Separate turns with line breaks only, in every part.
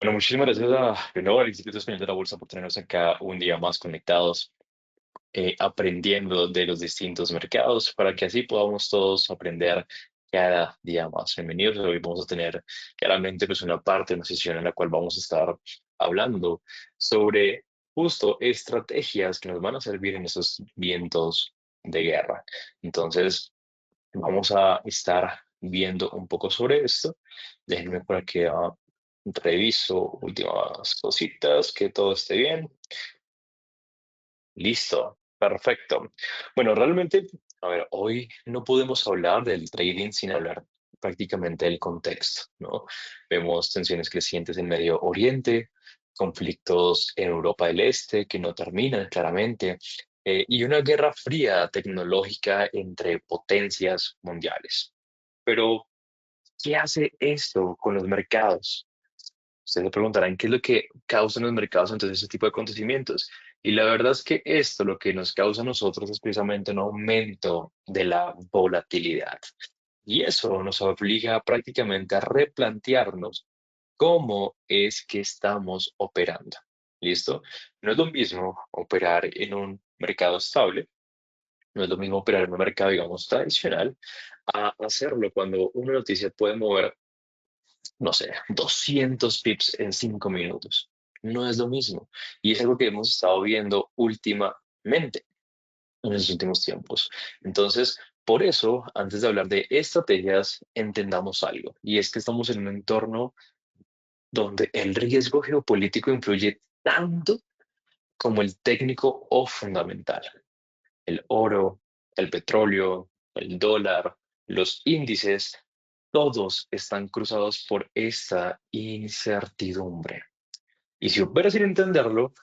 Bueno, muchísimas gracias de nuevo al Instituto Español de la Bolsa por tenernos acá un día más conectados, aprendiendo de los distintos mercados para que así podamos todos aprender cada día más. Bienvenidos. Hoy vamos a tener claramente pues una parte, una sesión en la cual vamos a estar hablando sobre justo estrategias que nos van a servir en esos vientos de guerra. Entonces, vamos a estar viendo un poco sobre esto. Déjenme por aquí, reviso últimas cositas, que todo esté bien. Listo, perfecto. Bueno, realmente, a ver, hoy no podemos hablar del trading sin hablar prácticamente del contexto, ¿no? Vemos tensiones crecientes en Medio Oriente, conflictos en Europa del Este que no terminan claramente, y una guerra fría tecnológica entre potencias mundiales. Pero, ¿qué hace esto con los mercados? Ustedes se preguntarán qué es lo que causa en los mercados entonces ese tipo de acontecimientos. Y la verdad es que esto lo que nos causa a nosotros es precisamente un aumento de la volatilidad. Y eso nos obliga prácticamente a replantearnos cómo es que estamos operando. ¿Listo? No es lo mismo operar en un mercado estable, no es lo mismo operar en un mercado, digamos, tradicional, a hacerlo cuando una noticia puede mover, no sé, 200 pips en 5 minutos. No es lo mismo. Y es algo que hemos estado viendo últimamente, en los últimos tiempos. Entonces, por eso, antes de hablar de estrategias, entendamos algo. Y es que estamos en un entorno donde el riesgo geopolítico influye tanto como el técnico o fundamental. El oro, el petróleo, el dólar, los índices, todos están cruzados por esta incertidumbre. Y si operas sin entenderlo,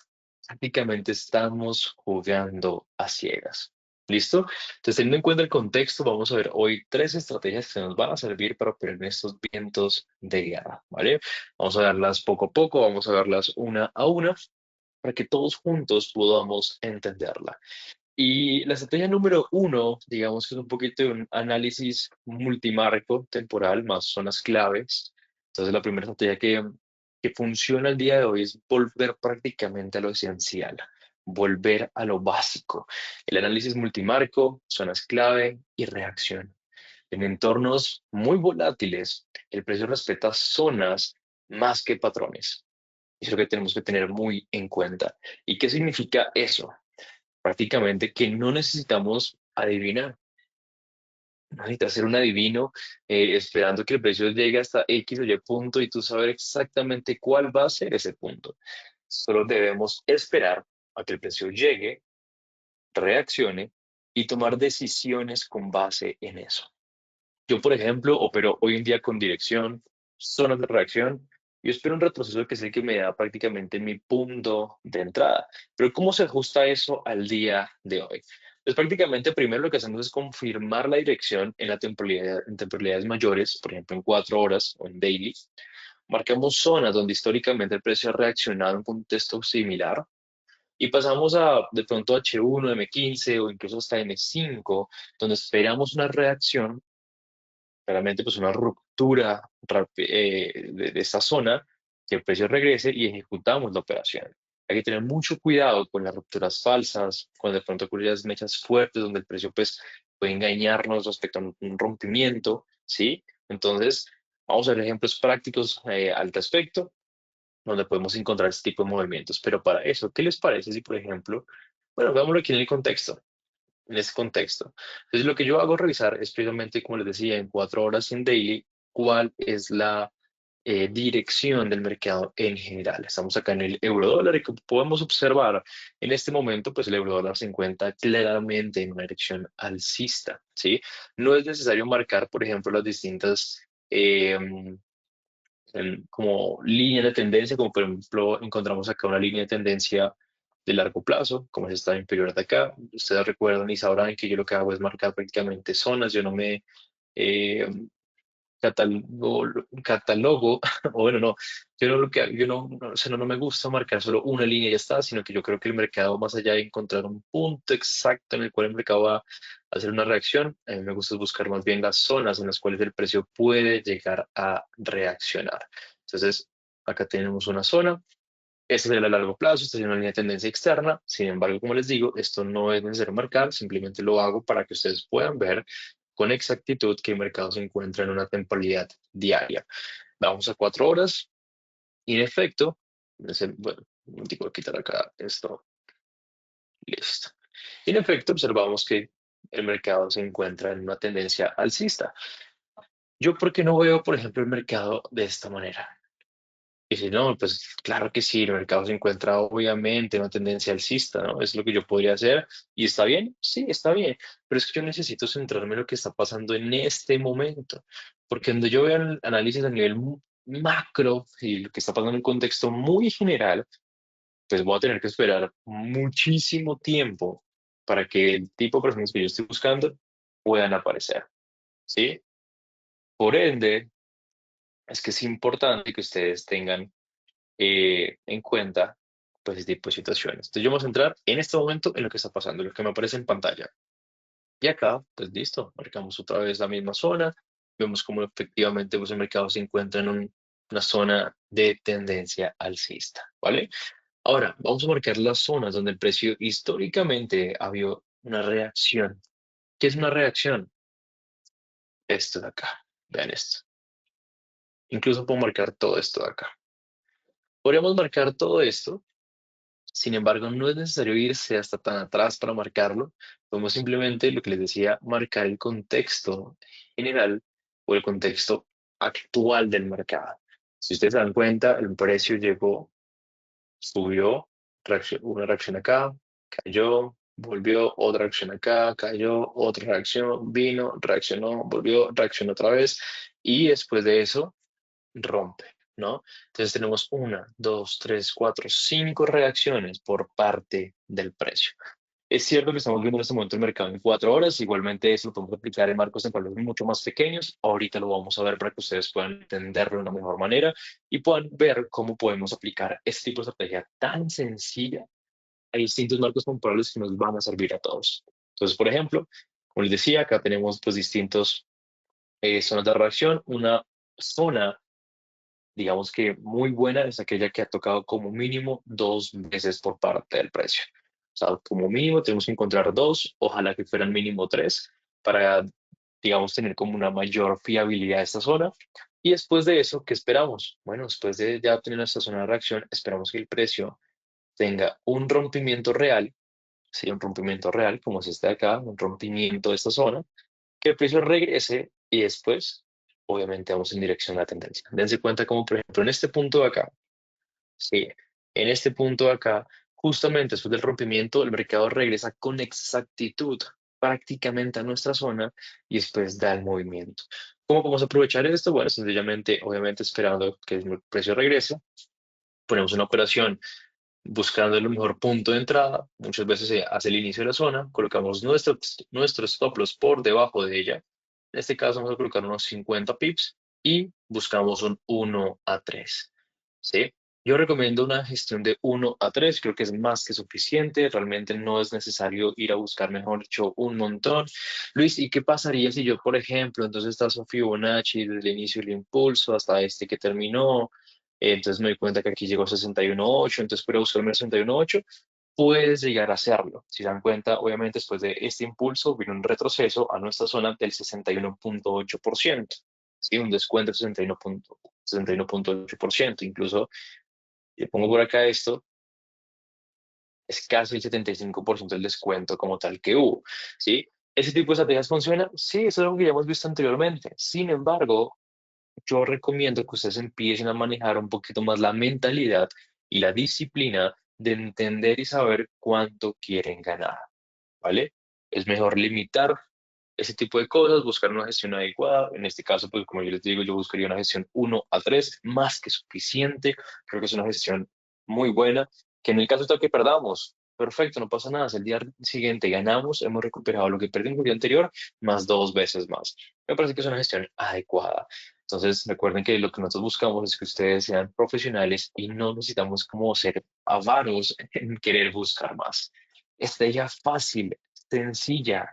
prácticamente estamos jugando a ciegas. ¿Listo? Entonces, teniendo en cuenta el contexto, vamos a ver hoy tres estrategias que nos van a servir para operar en estos vientos de guerra, ¿vale? Vamos a verlas poco a poco, vamos a verlas una a una para que todos juntos podamos entenderla. Y la estrategia número uno, digamos que es un poquito de un análisis multimarco temporal, más zonas claves. Entonces, la primera estrategia que funciona el día de hoy es volver prácticamente a lo esencial, volver a lo básico. El análisis multimarco, zonas clave y reacción. En entornos muy volátiles, el precio respeta zonas más que patrones. Eso es lo que tenemos que tener muy en cuenta. ¿Y qué significa eso? Prácticamente que no necesitamos adivinar, no necesitas ser un adivino esperando que el precio llegue hasta X o Y punto y tú saber exactamente cuál va a ser ese punto. Solo debemos esperar a que el precio llegue, reaccione y tomar decisiones con base en eso. Yo, por ejemplo, opero hoy en día con dirección, zonas de reacción. Yo espero un retroceso que es el que me da prácticamente mi punto de entrada. Pero ¿cómo se ajusta eso al día de hoy? Pues prácticamente primero lo que hacemos es confirmar la dirección en la temporalidad, en temporalidades mayores, por ejemplo en 4 horas o en daily. Marcamos zonas donde históricamente el precio ha reaccionado en un contexto similar y pasamos a de pronto H1, M15 o incluso hasta M5, donde esperamos una reacción, claramente pues una ruptura de esta zona, que el precio regrese y ejecutamos la operación. Hay que tener mucho cuidado con las rupturas falsas, cuando de pronto ocurren las mechas fuertes donde el precio pues puede engañarnos respecto a un rompimiento, ¿sí? Entonces, vamos a ver ejemplos prácticos al respecto, donde podemos encontrar este tipo de movimientos. Pero para eso, ¿qué les parece si, por ejemplo, bueno, veámoslo aquí en el contexto, en ese contexto? Entonces, lo que yo hago revisar es precisamente, como les decía, en 4 horas en daily, cuál es la dirección del mercado en general. Estamos acá en el euro dólar y como podemos observar en este momento, pues el euro dólar se encuentra claramente en una dirección alcista, ¿sí? No es necesario marcar, por ejemplo, las distintas como líneas de tendencia, como por ejemplo encontramos acá una línea de tendencia de largo plazo, como es esta inferior de acá. Ustedes recuerdan y sabrán que yo lo que hago es marcar prácticamente zonas, yo no me eh, catalogo, o bueno, no, yo no lo que yo no, o sea, no me gusta marcar solo una línea y ya está, sino que yo creo que el mercado, más allá de encontrar un punto exacto en el cual el mercado va a hacer una reacción, a mí me gusta buscar más bien las zonas en las cuales el precio puede llegar a reaccionar. Entonces, acá tenemos una zona. Esta es el a largo plazo, esta es una línea de tendencia externa. Sin embargo, como les digo, esto no es necesario marcar, simplemente lo hago para que ustedes puedan ver con exactitud que el mercado se encuentra en una temporalidad diaria. Vamos a 4 horas y en efecto, bueno, un voy a quitar acá esto, listo. Y en efecto, observamos que el mercado se encuentra en una tendencia alcista. Yo, ¿por qué no veo, por ejemplo, el mercado de esta manera? Y si no, pues claro que sí, el mercado se encuentra obviamente en una tendencia alcista, ¿no? Es lo que yo podría hacer. ¿Y está bien? Sí, está bien. Pero es que yo necesito centrarme en lo que está pasando en este momento. Porque cuando yo veo el análisis a nivel macro y lo que está pasando en un contexto muy general, pues voy a tener que esperar muchísimo tiempo para que el tipo de personas que yo estoy buscando puedan aparecer, ¿sí? Por ende, es que es importante que ustedes tengan en cuenta pues este tipo de situaciones. Entonces yo vamos a entrar en este momento en lo que está pasando, lo que me aparece en pantalla. Y acá, pues listo, marcamos otra vez la misma zona, vemos cómo efectivamente pues, el mercado se encuentra en una zona de tendencia alcista, ¿vale? Ahora, vamos a marcar las zonas donde el precio históricamente ha habido una reacción. ¿Qué es una reacción? Esto de acá, vean esto. Incluso puedo marcar todo esto de acá. Podríamos marcar todo esto. Sin embargo, no es necesario irse hasta tan atrás para marcarlo. Podemos simplemente, lo que les decía, marcar el contexto general o el contexto actual del mercado. Si ustedes se dan cuenta, el precio llegó, subió, una reacción acá, cayó, volvió, otra reacción acá, cayó, otra reacción, vino, reaccionó, volvió, reaccionó otra vez y después de eso rompe, ¿no? Entonces tenemos una, dos, tres, cuatro, cinco reacciones por parte del precio. Es cierto que estamos viendo en este momento el mercado en 4 horas, igualmente eso lo podemos aplicar en marcos temporales mucho más pequeños. Ahorita lo vamos a ver para que ustedes puedan entenderlo de una mejor manera y puedan ver cómo podemos aplicar este tipo de estrategia tan sencilla a distintos marcos temporales que nos van a servir a todos. Entonces, por ejemplo, como les decía, acá tenemos pues distintos zonas de reacción. Una zona digamos que muy buena es aquella que ha tocado como mínimo 2 veces por parte del precio. O sea, como mínimo tenemos que encontrar dos, ojalá que fueran mínimo tres, para, digamos, tener como una mayor fiabilidad de esta zona. Y después de eso, ¿qué esperamos? Bueno, después de ya tener esta zona de reacción, esperamos que el precio tenga un rompimiento real, sería un rompimiento real, como es este de acá, un rompimiento de esta zona, que el precio regrese y después, obviamente, vamos en dirección a la tendencia. Dense cuenta como, por ejemplo, en este punto de acá, sí, en este punto de acá, justamente después del rompimiento, el mercado regresa con exactitud prácticamente a nuestra zona y después da el movimiento. ¿Cómo podemos aprovechar esto? Bueno, sencillamente, obviamente, esperando que el precio regrese, ponemos una operación buscando el mejor punto de entrada. Muchas veces se hace el inicio de la zona, colocamos nuestro stop loss por debajo de ella. En este caso vamos a colocar unos 50 pips y buscamos un 1 a 3. ¿Sí? Yo recomiendo una gestión de 1 a 3, creo que es más que suficiente, realmente no es necesario ir a buscar, mejor dicho, un montón. Luis, ¿y qué pasaría si yo, por ejemplo, entonces está Fibonacci desde el inicio del impulso hasta este que terminó? Entonces me doy cuenta que aquí llegó a 61.8, entonces puedo buscarme el 61.8, puedes llegar a hacerlo. Si se dan cuenta, obviamente después de este impulso viene un retroceso a nuestra zona del 61.8%, ¿sí? Un descuento del 61.8%. Incluso, le pongo por acá esto, es casi el 75% del descuento como tal que hubo, ¿sí? ¿Ese tipo de estrategias funciona? Sí, eso es algo que ya hemos visto anteriormente. Sin embargo, yo recomiendo que ustedes empiecen a manejar un poquito más la mentalidad y la disciplina de entender y saber cuánto quieren ganar, ¿vale? Es mejor limitar ese tipo de cosas, buscar una gestión adecuada. En este caso, pues como yo les digo, yo buscaría una gestión 1 a 3, más que suficiente. Creo que es una gestión muy buena, que en el caso tal que perdamos, perfecto, no pasa nada. Si el día siguiente ganamos, hemos recuperado lo que perdimos el día anterior, más 2 veces más. Me parece que es una gestión adecuada. Entonces, recuerden que lo que nosotros buscamos es que ustedes sean profesionales y no necesitamos como ser avaros en querer buscar más. Estrella fácil, sencilla,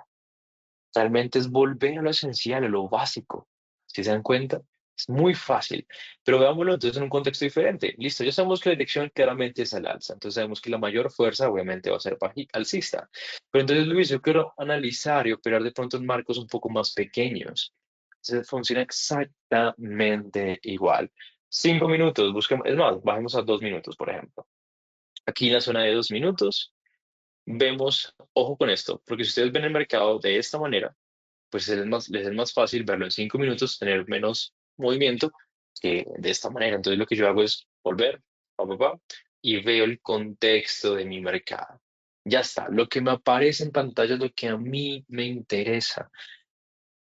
realmente es volver a lo esencial, a lo básico. ¿Si se dan cuenta? Es muy fácil, pero veámoslo entonces en un contexto diferente. Listo, ya sabemos que la dirección claramente es al alza, entonces sabemos que la mayor fuerza obviamente va a ser alcista. Pero entonces, Luis, yo quiero analizar y operar de pronto en marcos un poco más pequeños. Entonces funciona exactamente igual. 5 minutos, busquemos, es más, bajemos a 2 minutos, por ejemplo. Aquí en la zona de 2 minutos, vemos, ojo con esto, porque si ustedes ven el mercado de esta manera, pues les es más fácil verlo en 5 minutos, tener menos movimiento que de esta manera. Entonces lo que yo hago es volver, pa, pa, pa, y veo el contexto de mi mercado. Ya está, lo que me aparece en pantalla es lo que a mí me interesa,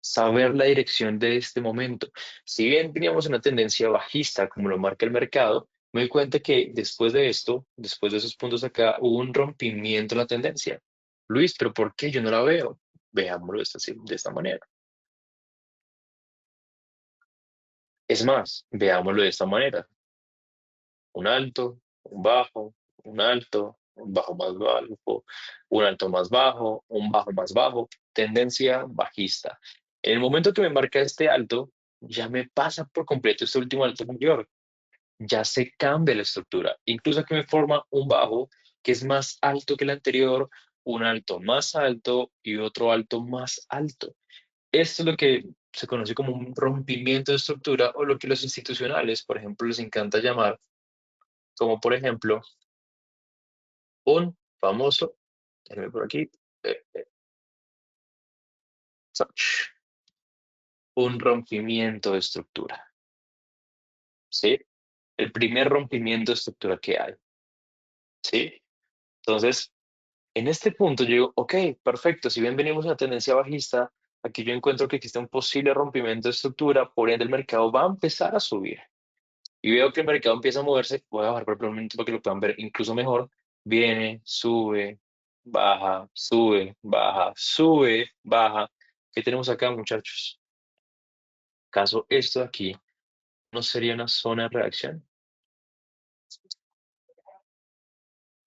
saber la dirección de este momento. Si bien teníamos una tendencia bajista, como lo marca el mercado, me doy cuenta que después de esto, después de esos puntos acá, hubo un rompimiento en la tendencia. Luis, pero ¿por qué yo no la veo? Veámoslo de esta manera. Es más, veámoslo de esta manera. Un alto, un bajo, un alto, un bajo más bajo, un alto más bajo, un bajo más bajo, tendencia bajista. En el momento que me marca este alto, ya me pasa por completo este último alto mayor. Ya se cambia la estructura. Incluso que me forma un bajo que es más alto que el anterior, un alto más alto y otro alto más alto. Esto es lo que se conoce como un rompimiento de estructura o lo que los institucionales, por ejemplo, les encanta llamar, como por ejemplo, un famoso, déjenme por aquí, touch, un rompimiento de estructura, ¿sí? El primer rompimiento de estructura que hay, ¿sí? Entonces, en este punto yo digo, ok, perfecto, si bien venimos en una tendencia bajista, aquí yo encuentro que existe un posible rompimiento de estructura, por ende el mercado va a empezar a subir. Y veo que el mercado empieza a moverse, voy a bajar por un momento para que lo puedan ver incluso mejor. Viene, sube, baja, sube, baja, sube, baja. ¿Qué tenemos acá, muchachos? ¿Acaso esto de aquí no sería una zona de reacción?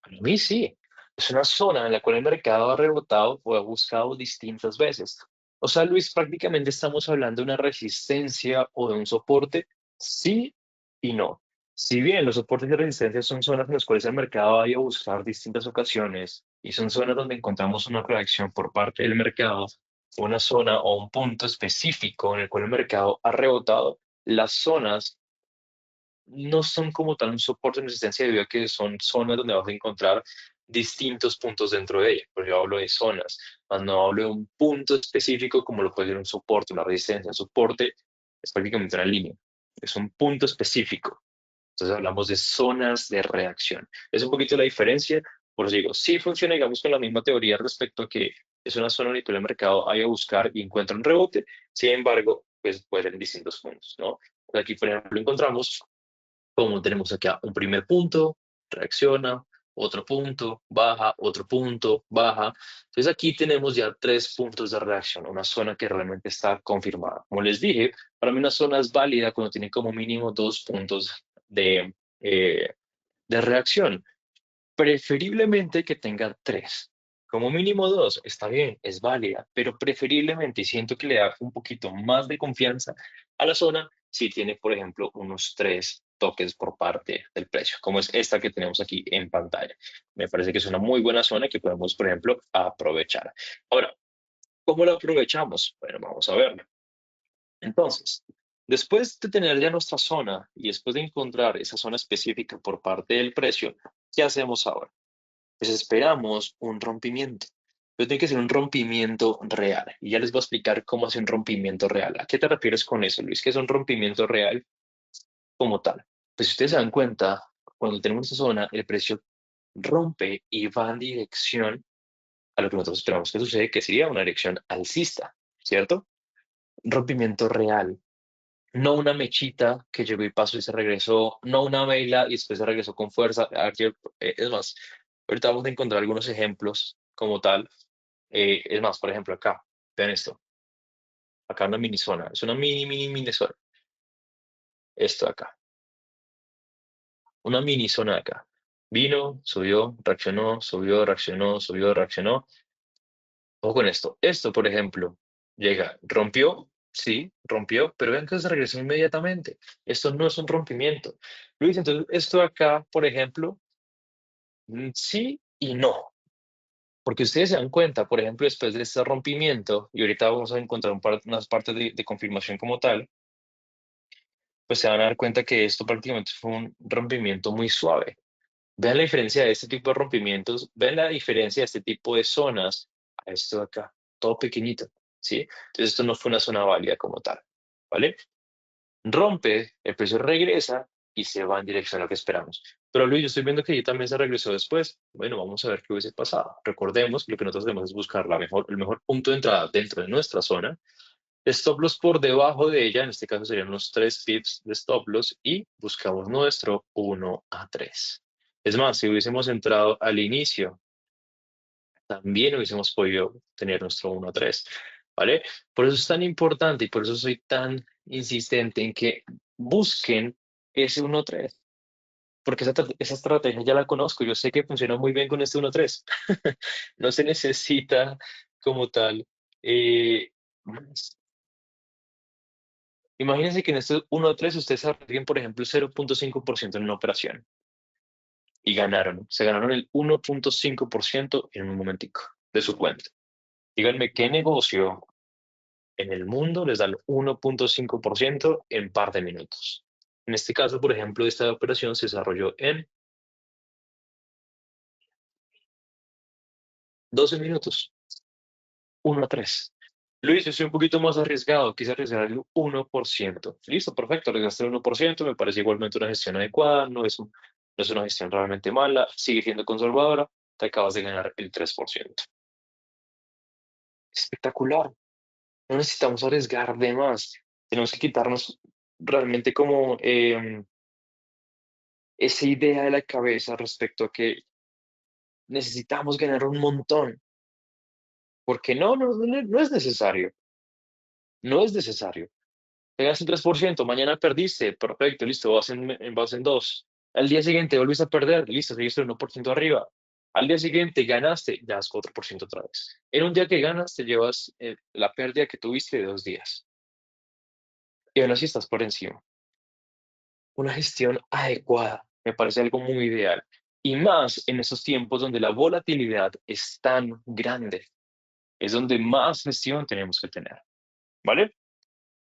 Para mí sí. Es una zona en la cual el mercado ha rebotado o ha buscado distintas veces. O sea, Luis, prácticamente estamos hablando de una resistencia o de un soporte, sí y no. Si bien los soportes de resistencia son zonas en las cuales el mercado ha ido a buscar distintas ocasiones y son zonas donde encontramos una reacción por parte del mercado, una zona o un punto específico en el cual el mercado ha rebotado, las zonas no son como tal un soporte de resistencia debido a que son zonas donde vas a encontrar distintos puntos dentro de ella. Pero yo hablo de zonas, más no hablo de un punto específico como lo puede ser un soporte, una resistencia. Un soporte es prácticamente una línea, es un punto específico. Entonces hablamos de zonas de reacción. Es un poquito la diferencia. Por eso digo, sí funciona, digamos, con la misma teoría respecto a que es una zona en la que el mercado vaya a buscar y encuentra un rebote. Sin embargo, pues puede ser en distintos puntos, ¿no? Aquí, por ejemplo, encontramos como tenemos acá un primer punto, reacciona, otro punto, baja, otro punto, baja. Entonces aquí tenemos ya 3 puntos de reacción, una zona que realmente está confirmada. Como les dije, para mí una zona es válida cuando tiene como mínimo 2 puntos eh, de reacción. Preferiblemente que tenga 3. Como mínimo 2, está bien, es válida, pero preferiblemente, y siento que le da un poquito más de confianza a la zona, si tiene, por ejemplo, unos 3 toques por parte del precio, como es esta que tenemos aquí en pantalla. Me parece que es una muy buena zona que podemos, por ejemplo, aprovechar. Ahora, ¿cómo la aprovechamos? Bueno, vamos a verlo. Entonces, después de tener ya nuestra zona y después de encontrar esa zona específica por parte del precio, ¿qué hacemos ahora? Pues esperamos un rompimiento. Pero tiene que ser un rompimiento real. Y ya les voy a explicar cómo hace un rompimiento real. ¿A qué te refieres con eso, Luis? ¿Qué es un rompimiento real como tal? Pues si ustedes se dan cuenta, cuando tenemos esta zona, el precio rompe y va en dirección a lo que nosotros esperamos que sucede, que sería una dirección alcista, ¿cierto? Rompimiento real. No una mechita que llegó y pasó y se regresó, no una vela y después se regresó con fuerza. Aquí, es más, ahorita vamos a encontrar algunos ejemplos como tal. Es más, por ejemplo, acá, vean esto, acá una mini zona, es una mini zona, esto de acá, una mini zona de acá. Vino, subió, reaccionó, subió, reaccionó, subió, reaccionó. Ojo con esto, por ejemplo, llega, rompió, Sí, rompió, pero vean que se regresó inmediatamente. Esto no es un rompimiento. Luis, entonces, esto de acá, por ejemplo, sí y no. Porque ustedes se dan cuenta, por ejemplo, después de este rompimiento, y ahorita vamos a encontrar unas partes de confirmación como tal, pues se van a dar cuenta que esto prácticamente fue un rompimiento muy suave. Vean la diferencia de este tipo de rompimientos, vean la diferencia de este tipo de zonas a esto de acá, todo pequeñito, ¿sí? Entonces esto no fue una zona válida como tal, ¿vale? Rompe, el precio regresa y se va en dirección a lo que esperamos. Pero Luis, yo estoy viendo que ahí también se regresó después. Bueno, vamos a ver qué hubiese pasado. Recordemos que lo que nosotros debemos es buscar el mejor punto de entrada dentro de nuestra zona. Stop loss por debajo de ella, en este caso serían unos 3 pips de stop loss y buscamos nuestro 1 a 3. Es más, si hubiésemos entrado al inicio, también hubiésemos podido tener nuestro 1 a 3, ¿vale? Por eso es tan importante y por eso soy tan insistente en que busquen ese 1 a 3, porque esa estrategia ya la conozco, yo sé que funciona muy bien con este 1 a 3. No se necesita como tal más. Imagínense que en este 1 a 3 ustedes arriesguen, por ejemplo, el 0,5% en una operación y ganaron. Se ganaron el 1,5% en un momentico de su cuenta. Díganme qué negocio en el mundo les da el 1,5% en par de minutos. En este caso, por ejemplo, esta operación se desarrolló en 12 minutos, 1 a 3. Luis, yo soy un poquito más arriesgado, quise arriesgar el 1%. Listo, perfecto, arriesgaste el 1%, me parece igualmente una gestión adecuada, no es una gestión realmente mala, sigue siendo conservadora, te acabas de ganar el 3%. Espectacular, no necesitamos arriesgar de más, tenemos que quitarnos realmente como esa idea de la cabeza respecto a que necesitamos ganar un montón, porque no es necesario, no es necesario. Pegas un 3%, mañana perdiste, perfecto, listo, vas en 2. Al día siguiente volviste a perder, listo, seguiste el 1% arriba. Al día siguiente ganaste, ya es 4% otra vez. En un día que ganas, te llevas la pérdida que tuviste de 2 días. Y aún así estás por encima. Una gestión adecuada, me parece algo muy ideal. Y más en esos tiempos donde la volatilidad es tan grande, es donde más gestión tenemos que tener. ¿Vale?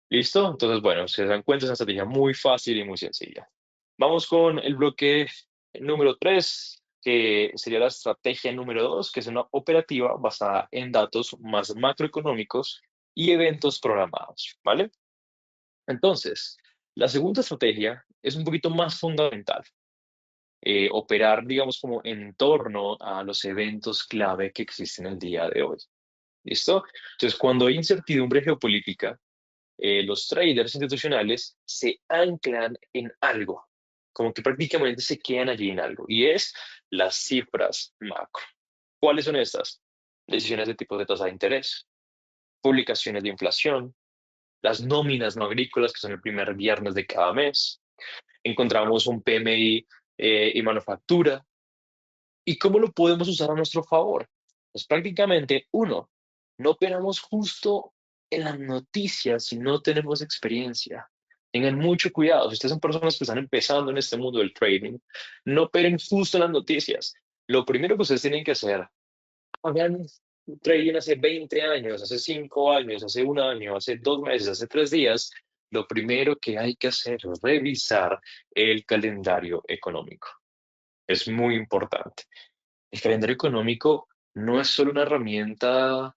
¿Listo? Entonces, bueno, se dan cuenta, es una estrategia muy fácil y muy sencilla. Vamos con el bloque número 3, que sería la estrategia número 2, que es una operativa basada en datos más macroeconómicos y eventos programados, ¿vale? Entonces, la segunda estrategia es un poquito más fundamental, operar, digamos, como en torno a los eventos clave que existen el día de hoy. ¿Listo? Entonces, cuando hay incertidumbre geopolítica, los traders institucionales se anclan en algo, como que prácticamente se quedan allí en algo, y es las cifras macro. ¿Cuáles son estas? Decisiones de tipo de tasa de interés, publicaciones de inflación, las nóminas no agrícolas, que son el primer viernes de cada mes, encontramos un PMI y manufactura. ¿Y cómo lo podemos usar a nuestro favor? Pues prácticamente, uno, no operamos justo en las noticias si no tenemos experiencia. Tengan mucho cuidado. Si ustedes son personas que están empezando en este mundo del trading, no operen justo en las noticias. Lo primero que ustedes tienen que hacer, hagan trading hace 20 años, hace 5 años, hace 1 año, hace 2 meses, hace 3 días. Lo primero que hay que hacer es revisar el calendario económico. Es muy importante. El calendario económico no es solo una herramienta,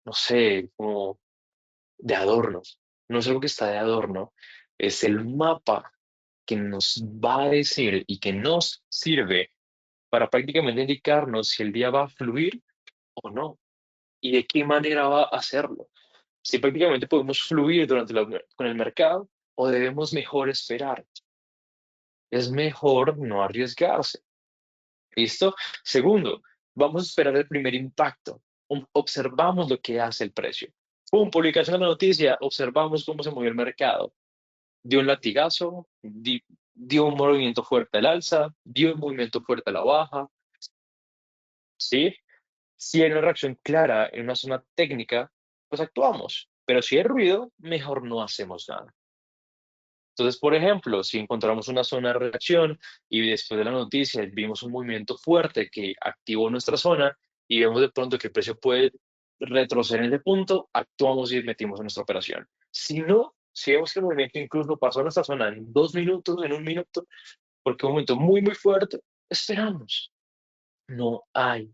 no sé, como de adorno, no es algo que está de adorno, es el mapa que nos va a decir y que nos sirve para prácticamente indicarnos si el día va a fluir o no y de qué manera va a hacerlo. Si prácticamente podemos fluir con el mercado o debemos mejor esperar. Es mejor no arriesgarse. ¿Listo? Segundo, vamos a esperar el primer impacto. Observamos lo que hace el precio. Pum, publicación de la noticia, observamos cómo se movió el mercado. Dio un latigazo, dio un movimiento fuerte al alza, dio un movimiento fuerte a la baja, ¿sí? Si hay una reacción clara en una zona técnica, pues actuamos. Pero si hay ruido, mejor no hacemos nada. Entonces, por ejemplo, si encontramos una zona de reacción y después de la noticia vimos un movimiento fuerte que activó nuestra zona y vemos de pronto que el precio puede retroceder en ese punto, actuamos y metimos en nuestra operación. Si no, si vemos que el movimiento incluso pasó a nuestra zona en 2 minutos, en 1 minuto, porque un momento muy, muy fuerte, esperamos. No hay,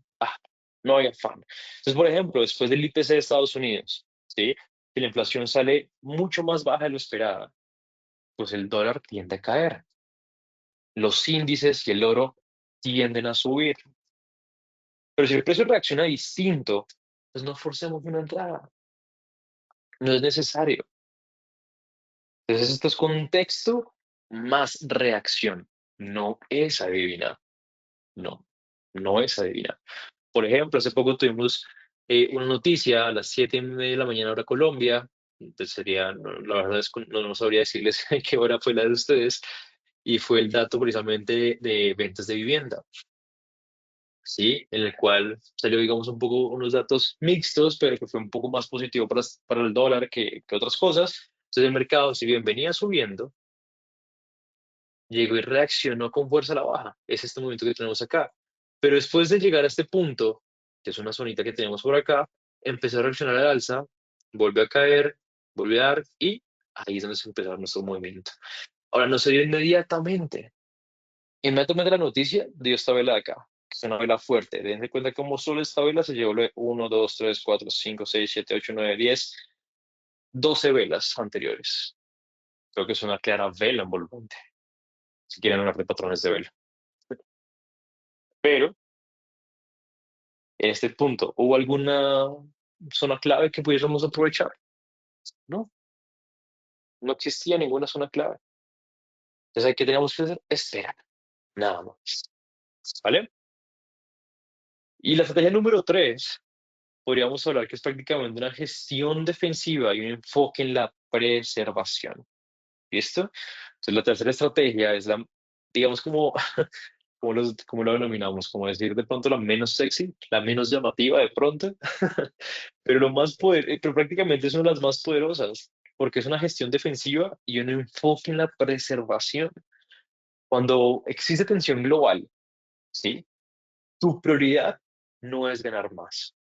no hay afán. Entonces, por ejemplo, después del IPC de Estados Unidos, ¿sí? Si la inflación sale mucho más baja de lo esperado, pues el dólar tiende a caer. Los índices y el oro tienden a subir. Pero si el precio reacciona distinto, pues no forcemos una entrada. No es necesario. Entonces, esto es contexto más reacción. No es adivinar. No, no es adivinar. Por ejemplo, hace poco tuvimos una noticia a las 7:30 de la mañana hora Colombia. Entonces sería, la verdad es que no sabría decirles qué hora fue la de ustedes. Y fue el dato precisamente de ventas de vivienda. Sí, en el cual salió, digamos, un poco unos datos mixtos, pero que fue un poco más positivo para el dólar que otras cosas. Entonces el mercado, si bien venía subiendo, llegó y reaccionó con fuerza a la baja. Es este movimiento que tenemos acá. Pero después de llegar a este punto, que es una zonita que tenemos por acá, empezó a reaccionar al alza, volvió a caer, volvió a dar y ahí es donde se empezó nuestro movimiento. Ahora, no se dio inmediatamente. Inmediatamente la noticia dio esta vela de acá, que es una vela fuerte. Dense cuenta cómo solo esta vela se llevó 1, 2, 3, 4, 5, 6, 7, 8, 9, 10, 12 velas anteriores. Creo que es una clara vela envolvente, si quieren hablar de patrones de vela. Pero en este punto, ¿hubo alguna zona clave que pudiéramos aprovechar? No, no existía ninguna zona clave. Entonces, ¿qué teníamos que hacer? Esperar, nada más. ¿Vale? Y la estrategia número 3 podríamos hablar que es prácticamente una gestión defensiva y un enfoque en la preservación. ¿Listo? Entonces, la tercera estrategia es la, digamos, como lo denominamos, como decir de pronto la menos sexy, la menos llamativa de pronto, pero pero prácticamente son las más poderosas, porque es una gestión defensiva y un enfoque en la preservación. Cuando existe tensión global, ¿sí? Tu prioridad no es ganar más.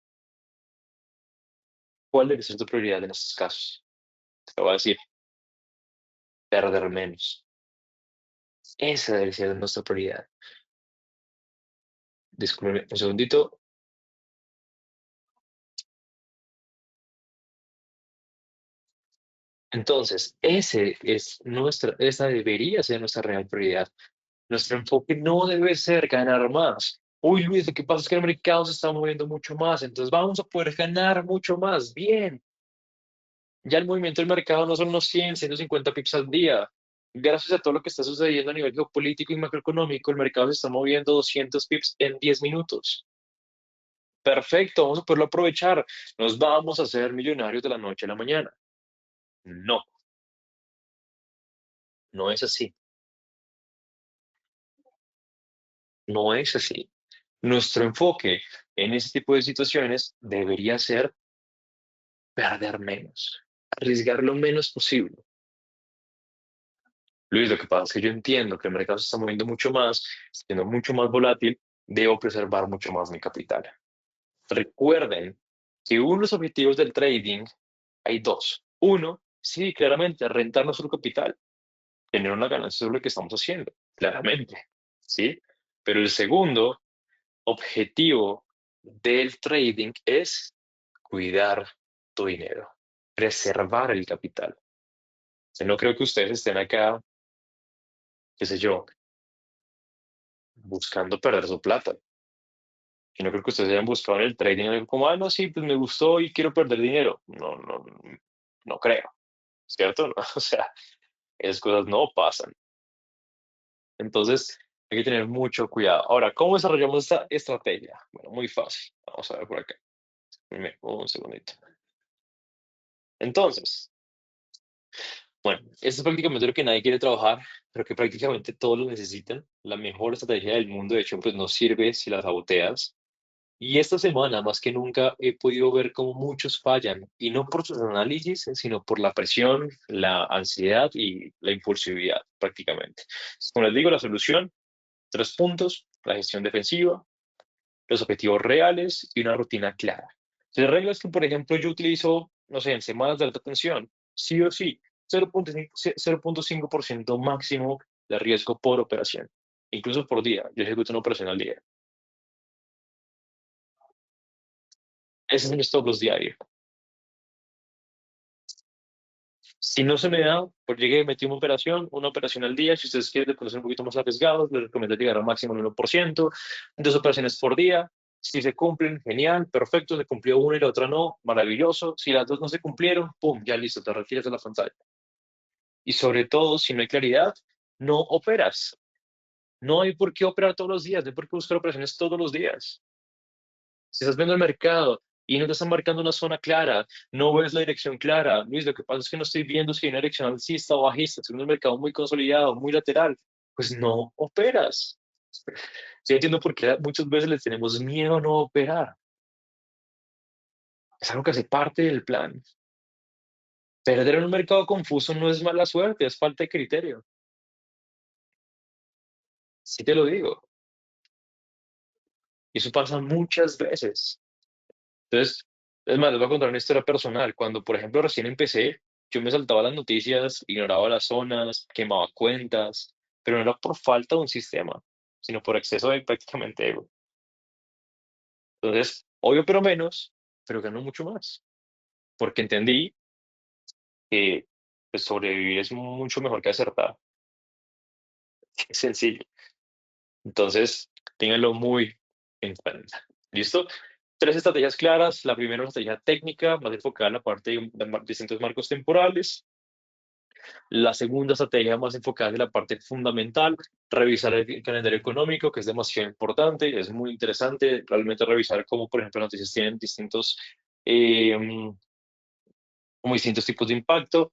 ¿Cuál debe ser tu prioridad en estos casos? Te lo voy a decir, perder menos. Esa debe ser nuestra prioridad. Disculpe un segundito. Entonces, esa debería ser nuestra real prioridad. Nuestro enfoque no debe ser ganar más. Uy, Luis, lo que pasa es que el mercado se está moviendo mucho más, entonces vamos a poder ganar mucho más. Bien, ya el movimiento del mercado no son unos 100, 150 pips al día. Gracias a todo lo que está sucediendo a nivel geopolítico y macroeconómico, el mercado se está moviendo 200 pips en 10 minutos. Perfecto, vamos a poderlo aprovechar. Nos vamos a hacer millonarios de la noche a la mañana. No, no es así. No es así. Nuestro enfoque en este tipo de situaciones debería ser perder menos, arriesgar lo menos posible. Luis, lo que pasa es que yo entiendo que el mercado se está moviendo mucho más, siendo mucho más volátil, debo preservar mucho más mi capital. Recuerden que uno de los objetivos del trading hay dos. Uno, sí, claramente, rentar nuestro capital, tener una ganancia sobre lo que estamos haciendo, claramente, ¿sí? Pero el segundo objetivo del trading es cuidar tu dinero, preservar el capital. O sea, no creo que ustedes estén acá, qué sé yo, buscando perder su plata. Yo no creo que ustedes hayan buscado en el trading algo como, no, sí, pues me gustó y quiero perder dinero. No, no, no creo, ¿cierto? No, o sea, esas cosas no pasan. Entonces, hay que tener mucho cuidado. Ahora, ¿cómo desarrollamos esta estrategia? Bueno, muy fácil. Vamos a ver por acá. Un segundito. Entonces, bueno, esto es prácticamente lo que nadie quiere trabajar, pero que prácticamente todos lo necesitan. La mejor estrategia del mundo, de hecho, pues no sirve si la saboteas. Y esta semana, más que nunca, he podido ver cómo muchos fallan, y no por sus análisis, sino por la presión, la ansiedad y la impulsividad, prácticamente. Como les digo, la solución, tres puntos: la gestión defensiva, los objetivos reales y una rutina clara. Las reglas que, por ejemplo, yo utilizo, no sé, en semanas de alta tensión, sí o sí, 0.5% máximo de riesgo por operación, incluso por día. Yo ejecuto una operación al día. Ese es mi stop loss diario. Si no se me da, pues llegué, metí una operación al día. Si ustedes quieren ponerse un poquito más arriesgados, les recomiendo llegar al máximo al 1%, dos operaciones por día. Si se cumplen, genial, perfecto, se cumplió una y la otra no, maravilloso. Si las dos no se cumplieron, pum, ya listo, te retiras de la pantalla. Y sobre todo, si no hay claridad, no operas. No hay por qué operar todos los días, no hay por qué buscar operaciones todos los días. Si estás viendo el mercado y no te están marcando una zona clara, no ves la dirección clara, Luis, lo que pasa es que no estoy viendo si hay una dirección alcista o bajista, estoy viendo el mercado muy consolidado, muy lateral, pues no operas. Yo entiendo por qué muchas veces les tenemos miedo a no operar. Es algo que hace parte del plan. Perder en un mercado confuso no es mala suerte, es falta de criterio. Sí te lo digo. Y eso pasa muchas veces. Entonces, es más, les voy a contar una historia personal. Cuando, por ejemplo, recién empecé, yo me saltaba las noticias, ignoraba las zonas, quemaba cuentas, pero no era por falta de un sistema, sino por exceso de prácticamente ego. Entonces, obvio, pero menos, pero gano mucho más, porque entendí que pues, sobrevivir es mucho mejor que acertar. Es sencillo. Entonces, ténganlo muy en cuenta. ¿Listo? Tres estrategias claras. La primera, una estrategia técnica, más enfocada en la parte de distintos marcos temporales. La segunda estrategia, más enfocada en la parte fundamental, revisar el calendario económico, que es demasiado importante, es muy interesante realmente revisar cómo, por ejemplo, noticias tienen eh, como distintos tipos de impacto.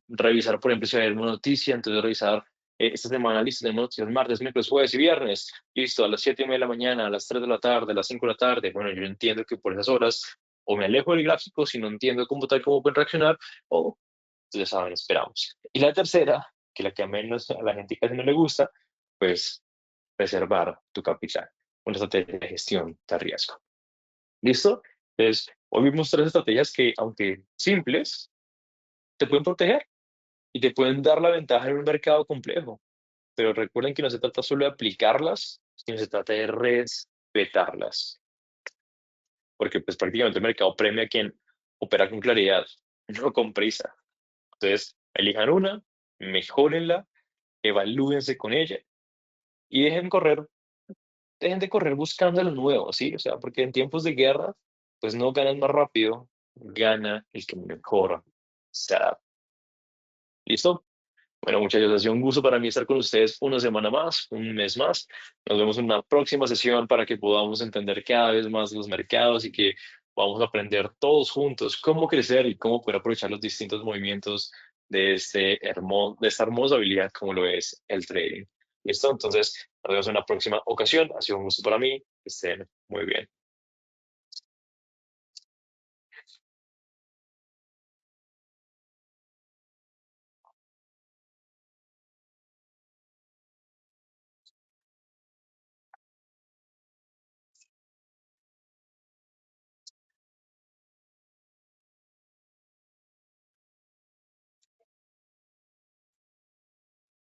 Revisar, por ejemplo, si hay alguna noticia, entonces revisar esta semana, listo, tenemos noticias martes, miércoles, jueves y viernes, listo, a las 7:30 de la mañana, a las 3 de la tarde, a las 5 de la tarde. Bueno, yo entiendo que por esas horas o me alejo del gráfico si no entiendo cómo tal, cómo pueden reaccionar, o ustedes saben, esperamos. Y la tercera, que la que a menos a la gente casi no le gusta, pues preservar tu capital, una estrategia de gestión de riesgo. ¿Listo? Entonces, hoy vimos tres estrategias que, aunque simples, te pueden proteger y te pueden dar la ventaja en un mercado complejo. Pero recuerden que no se trata solo de aplicarlas, sino se trata de respetarlas, porque pues prácticamente el mercado premia a quien opera con claridad, no con prisa. Entonces, elijan una, mejórenla, evalúense con ella y dejen de correr buscando lo nuevo, ¿sí? O sea, porque en tiempos de guerra, pues no ganan más rápido, gana el que mejor se adapta. ¿Listo? Bueno, muchachos, ha sido un gusto para mí estar con ustedes una semana más, un mes más. Nos vemos en una próxima sesión para que podamos entender cada vez más los mercados y que podamos aprender todos juntos cómo crecer y cómo poder aprovechar los distintos movimientos de esta hermosa habilidad como lo es el trading. ¿Listo? Entonces, nos vemos en una próxima ocasión. Ha sido un gusto para mí. Que estén muy bien.